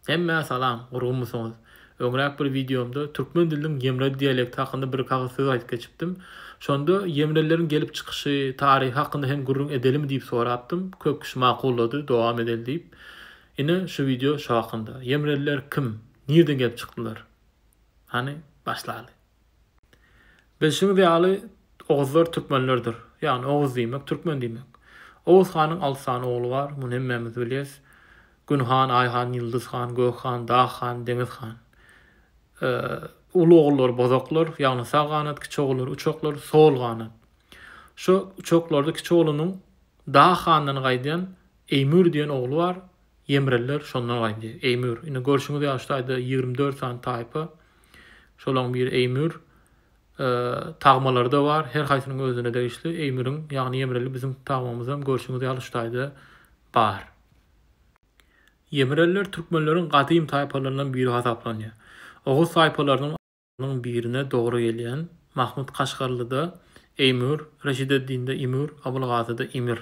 Hemme salam, gurgummusunuz. Öňräk bir videomda türkmen diliniň Yemre dialekti hakynda bir kagazy söz aýdyp geçipdim. Şonda Yemrelerin gelip çykyşy, taryhy hakynda hem gurrun edelim diýip sorapdym. Köp kişi makullady, dowam edeli diýip. Ine şu video şu hakynda. Yemreliler kim? Nirden gelip çykdylar? Hani başlaly. Bilşiňiz ýaly Oğuzlar türkmenlerdir. Yani Oğuz diýmek, türkmen diýmek. Oğuz hanyň 6 sany ogly bar, muny hemmemiz bilýäs. Günhan, Ayhan, Yıldızhan, Gökhan, Dağhan, Denizhan. Ulu oğullar, bozoklar, ýagny sağ ganat, kiçi oğullar, uçoklar, sol ganat. Şu uçoklarda kiçi oğlunun Dağhandan gaýdyan Eymür diýen ogly bar. Yemreliler şondan gaýdy. Eymür. Ine görşüňiz ýaşdaýda 24 san taýpy. Şolaň bir Eymür. Tagmaları da var. Her haýsynyň özüne degişli. Eymürüň, ýagny Yemreli bizim tagmamyzdan görşüňiz ýaşdaýda bar. Yemreliler türkmenleriň gadym taýpalaryndan biri hasaplanýar. Oğuz taýpalarynyň birine dogry gelýän Mahmud Kaşgarlyda Eymür, Reşideddinde Imür, Abulgazyda Imir.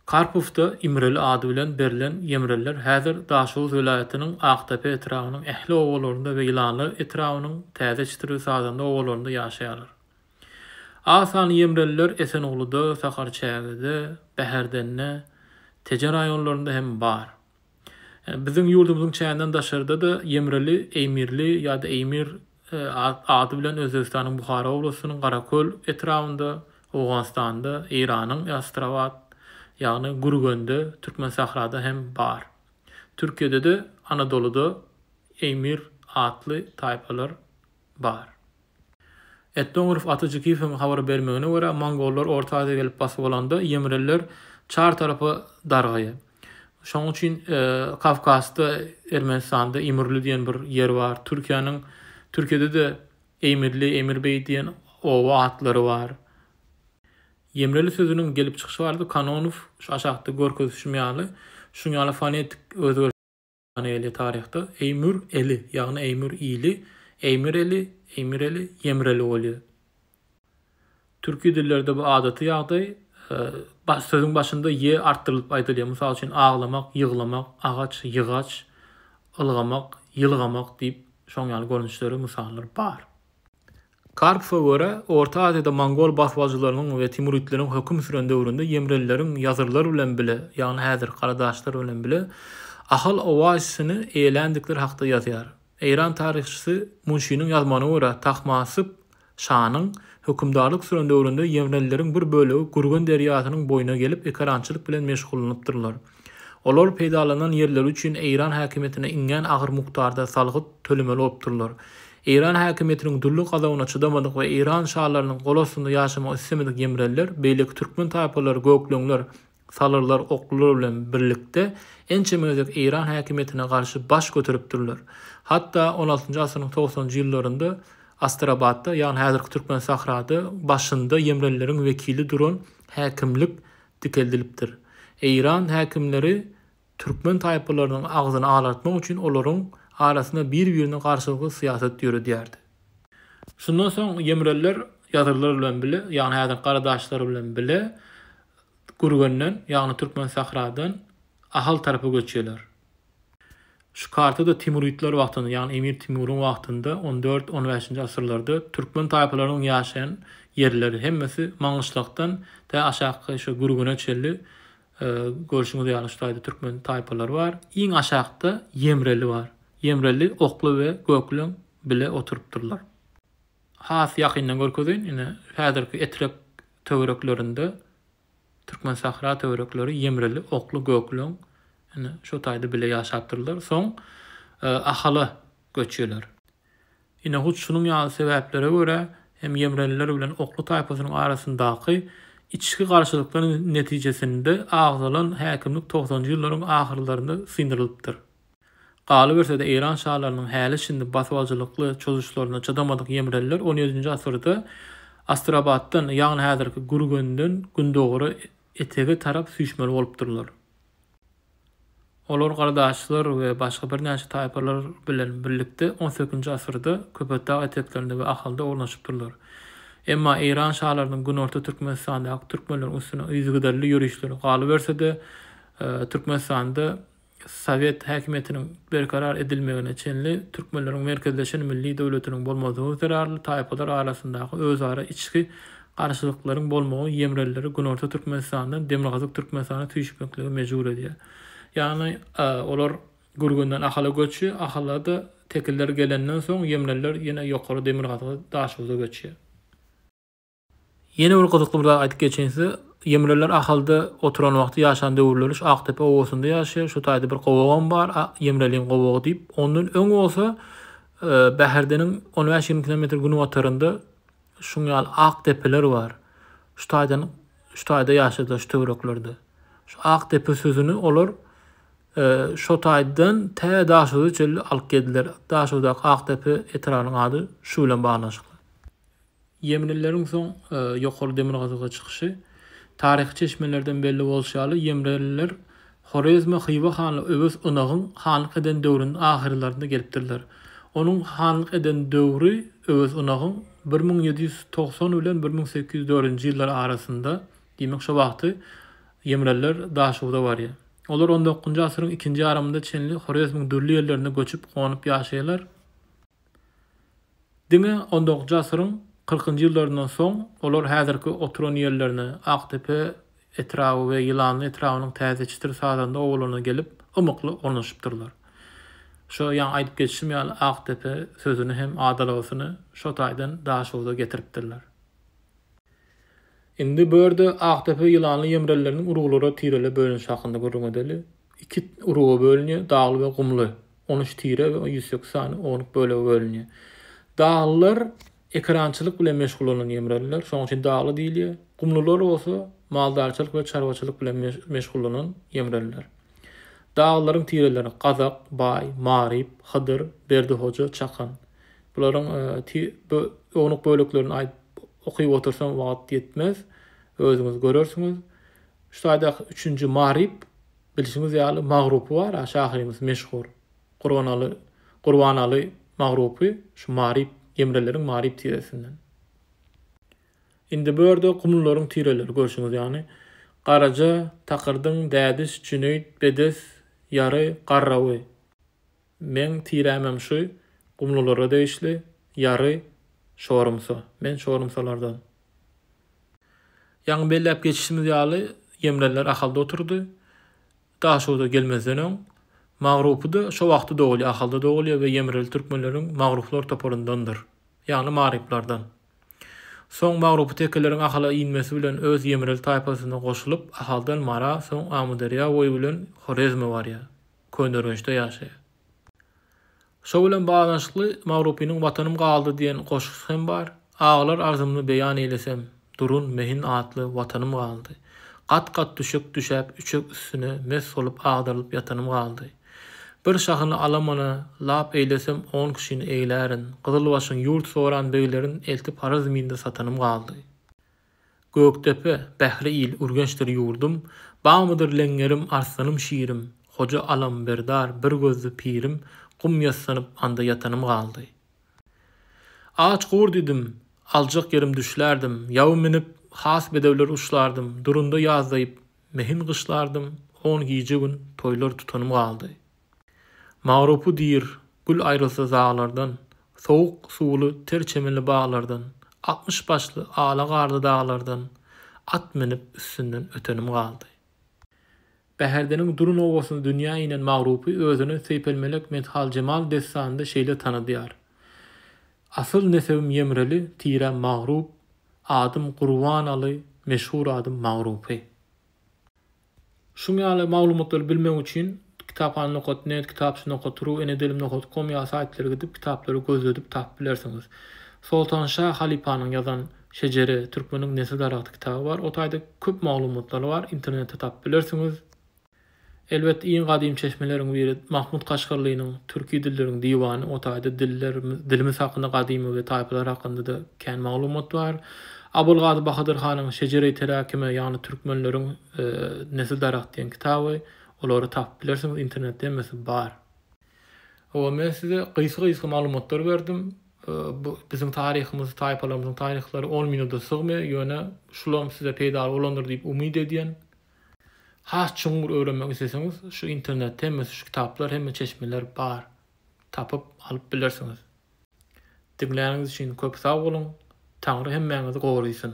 Karpufda İmreli ady bilen berilen Yemreliler häzir Daşoğuz vilayetiniň Aktepe etrawynyň ähli owalarynda we ýylanly etrawynyň täze çytyry sazanda owalarynda ýaşaýarlar. Asan Yemreliler Esenogluda, Sakarçägide, Beherdenne, Teje raýonlarynda hem bar. Bizim yurdumuzun çäğinden daşarda da Yemreli, Eymirli ýa-da Eymir ady bilen Özbekistanyň Buhara oblastynyň Garaköl etrawynda, Owganstanda, Iranyň Astravat, ýagny Gurgönde, Türkmen sahrada hem bar. Türkiýede de Anadoluda Eymir atly taýpalar bar. Etnograf Atajykiwň habar bermegine görä Mongollar Orta Aziýa gelip basyp bolanda Yemreliler çar tarapy dargaýy. Şoň üçin Kafkasda, Ermenistanda Imrli diýen bir yer bar. Türkiýede de Eymirli, Emirbey diýen owa atlary bar. Yemreli sözüniň gelip çykyşy bardy. Kanonov şu aşagda görkezişim ýaly. Şuň ýaly fonetik özgörüşleri tarihte Eymür eli, ýagny Eymür ili, Eymir eli, Yemreli bolýar. Türki dillerde bu adaty ýagdaý sözün başında ye artdyrylyp aýdylýar. Mysal üçin aglamak, ýyglamak, agaç, ýygaç, ylgamak, ýylgamak diýip şoň ýaly görnüşleri, misallar bar. Karpuf'a göre Orta Aziýada Mongol basbaçylarynyň we Timuridleriň höküm süren döwründe Yemrelileriň ýazarlar bilen bile, ýagny häzir garadaşlar bilen bile ahal owasyny eýlendikleri hakda ýazýar. Eýran taryhçysy Munşiň ýazmany göre Tahmasyp şanyň hökümdarlyk süren döwründe Yemrelileriň bir bölegi Gurgun derýasynyň boýuna gelip ekarançylyk bilen meşgullanıpdyrlar. Olar peýdalanan ýerler üçin Eýran häkimetine ingen agyr mukdarda salgyt tölemeli bolupdyrlar. Eýran häkimetiniň dully gazawyna çydamadyk we Eýran şahlarynyň golasynda ýaşamak istemedik Yemreliler beýleki türkmen taýpalary, gökleňler, salyrlar, oklular bilen birlikde ençemezek Eýran häkimetine garşy baş göteripdirler. Hatda 16-njy asyryň 90-njy ýyllarynda Astrabatda, ýagny häzirki Türkmen sahrada başynda Yemrelileriň wekili duran häkimlik dikeldilipdir. Eýran häkimleri türkmen taýpalarynyň agzyny ağlartmak üçin olaryň arasynda bir-birine garşylyky syýasat ýürüdýärdi. Şundan soň Yemreliler ýazarlar bilen bile, ýagny häzir garadaşlar bilen bile Gurgönden, ýagny Türkmen sahradan ahal tarapy göçýärler. Şu kartada Timuridler wagtynda, ýagny Emir Timur'un wagtynda 14-15-nji asyrlarda türkmen taýpalarynyň ýaşaýan yerleri hemmesi Maňyşlykdan da aşağı şu Gurguna çelli görşüňiz ýalyşdaýdy türkmen taýpalary bar. Iň aşagda Yemreli bar. Yemreli oklu we gökleň bile oturupdyrlar. Has ýakyndan görkezin, ine häzirki etrek töwereklerinde Türkmen sahra töwerekleri Yemreli, oklu, gökleň ine şu taýda bile ýaşapdyrlar. Soň ahala göçýärler. Ine hut şunun ýaly sebäplere görä hem Yemreliler bilen oklu taýpasynyň arasyndaky içki garşylyklaryň netijesinde agzalan häkimlik 90-njy ýyllaryň ahyrlarynda syndyrylypdyr. Galy berse de Eýran şahlarynyň häli şimdi basbalçylykly çözüşlerine çydamadyk Yemreliler 17-nji asyrda Astrabatdan, ýagny häzirki Gurgönden gündogry etege tarap süýşmeli bolupdyrlar. Olar garadaşlar we başga bir näçe taýpalar bilen birlikde 18-nji asyrda Köpetdağ eteklerinde we ahalda ornaşypdyrlar. Emma Eýran şahlarynyň Günorta Türkmenistandaky türkmenleriň üstüne ýüzgüderli ýürüşleri galy berse de Türkmenistanda Sovet häkimetiniň berkarar edilmegine çenli türkmenleriň merkezleşen milli döwletiniň bolmadygy zararly taýpalar arasyndaky özara içki garşylyklaryň bolmagy ýemrelleri Günorta Türkmenistandan Demirgazyk Türkmenistana tüýşmekligi mejbur edýär. Ýani olar gürgünden ahala göçü, ahalada tekiller gelenden soň ýemreller ýene ýokary Demirgazyga daşyza göçýär. Ýene bir gyzykly bir aýdyp geçense, ýemreler ahalda oturan wagty ýaşan döwürler Aktepe owasynda ýaşaýar. Şu taýda bir gowagam bar, ýemreliň gowagy diýip, ondan öň bolsa Bäherdeniň 15-20 kilometr günüwatyrynda şuňal Aktepeler bar. Şu taýda ýaşaýarlar şu töwereklerde. Şu Aktepe sözüni olar şu taýdan tä daşyzy çelli alyp geldiler. Daşyda Aktepe etragynyň ady şu bilen baglanşyk. Ýemreleriň soň ýokary Demirgazyga çykyşy taryhy çeşmelerden belli bolşaly ýemreller Horezme Hyba hanly öwes ynagyň hanlyk eden döwrüniň ahyrlarynda gelipdirler. Onuň hanlyk eden döwri öwes ynagyň 1790 bilen 1804-nji ýyllar arasynda, diýmek şu wagty ýemreller daşyda barýar. Olar 19-njy asyryň ikinji ýarymynda çenli Horezmiň dürli ýerlerine göçüp gonyp ýaşaýarlar. Diňe 19-njy asyryň 40-njy ýyllaryndan soň olar häzirki oturan ýerlerine Aktepe etrawy we ýylanly etrawynyň täze çytyr sazanda owlaryna gelip ymykly ornaşypdyrlar. Şo ýa aýdyp geçişim ýaly Aktepe sözüni hem adalagysyny şo taýdan daşyga getiripdirler. Indi bu ýerde Aktepe ýylanly ýemrelleriniň uruglara tirele bölünýän hakynda görüňedeli. İki uruga bölünýär, dagly we gumly. 13 tire we 180 onuq bölege bölünýär. Daglylar ekrançylyk bilen meşgul bolan ýemreller, şoň üçin dagly diýilýär. Gumlylar bolsa maldarçylyk we çarwaçylyk bilen meşgul bolan ýemreller. Daglaryň tireleri Gazak, Bay, Marip, Hydyr, Berdihoja, Çakan. Bularyň onuq böleklerini aýdyp okyp otursam wagt ýetmez. Özüňiz görersiňiz. Şu taýda 3-nji Marip bilişiňiz ýaly magrupy bar, şahyrymiz meşhur. Gurbanaly magrupy şu Marip ýemreleriň Marip tiresinden. Indi bu ýerde gumlylaryň tireleri görşüňiz ýani Garaja, Takyrdyň, Dädis, Cüneyt, Bedes, Ýary, Garrawy. Men tiremem şu gumlylara değişli, Ýary, Şorumsa. Men Şorumsalardan. Ýa-ni belläp geçişimiz ýaly ýemreller ahalda oturdy. Daşyda gelmezden öň magrupy da şo wagty dogulýar, ahalda dogulýar we ýemrel türkmenleriň magruplar toparyndandyr. Ýani mariplardan. Soň magrupy tekeleriň ahala inmesi bilen öz ýemrel taýpasyna goşulyp ahaldan mara, soň Amudarya boýy bilen Horezme barýar. Könderişde ýaşaýar. Şo bilen baglanşykly magrupynyň watanym galdy diýen goşgy hem bar. Ağlar arzymny beýan eýlesem, durun mehin atly watanym galdy. Gat-gat düşüp üçek üstüne mes bolup agdarylyp ýatanym galdy. Bir şahyny alamana lap eýlesem 10 kişini eýlärin. Gyzylbaşyň ýurt soran beýlerin eltip Harazmynda satanym galdy. Göktepe, Bähri il, Urgençdir ýurdum. Bagmydyr leňerim, arslanym şiirim. Hoja alam berdar, bir gözlü pirim. Gum ýassanyp anda ýatanym galdy. Ağaç gur didim, aljak yerim düşlerdim. Ýaw minip has bedewler uşlardım. Durunda ýazdaýyp mehin gyşlardım. 10 giýje gün toýlar tutanym galdy. Magrupy diýir, gül aýrylsa zaglardan, sowuk suwly terçemenli baglardan, 60 başly ala garly daglardan at minip üstünden ötenim galdy. Bäherdeniň durun owasyny dünýä inen magrupy özüni Seypelmelek Methal Cemal destanynda şeýle tanadyar. Asyl nesebim ýemreli, tire magrup, adym Gurbanaly, meşhur adym Magrupy. Şuňaly maglumatlar bilmek üçin kitaphanly.net, kitapçy.ru, enedelim.com ýa saýtlaryna gidip kitaplary gözledip tap bilersiňiz. Sultan Şah Halipanyň ýazan Şejere türkmeniň nesil daraty kitaby bar. O taýda köp maglumatlar bar, internetde tap bilersiňiz. Elbetde iň gadymy çeşmeleriň biri Mahmud Kaşgarlynyň Türki dilleriň diýwany, o taýda dilimiz hakynda gadymy we taýpalar hakynda da kän maglumat bar. Abulgazy Bahadyr hanyň Şejere terakime ýani türkmenleriň nesil daraty diýen kitaby, olary tap bilersiňiz, internetde hemmesi bar. O men size gysga maglumatlar berdim. Bu bizim taryhymyz, taýpalarymyzyň taryhlary 10 minutda sygmaýar, ýöne şulam size peýda bolandyr diýip umyd edýän. has çuňur öwrenmek isleseňiz, şu internetde hem şu kitaplar hem çeşmeler bar. Tapyp alyp bilersiňiz. Dinläňiz üçin köp sag bolun. Taňry hemmäňizi goruýsun.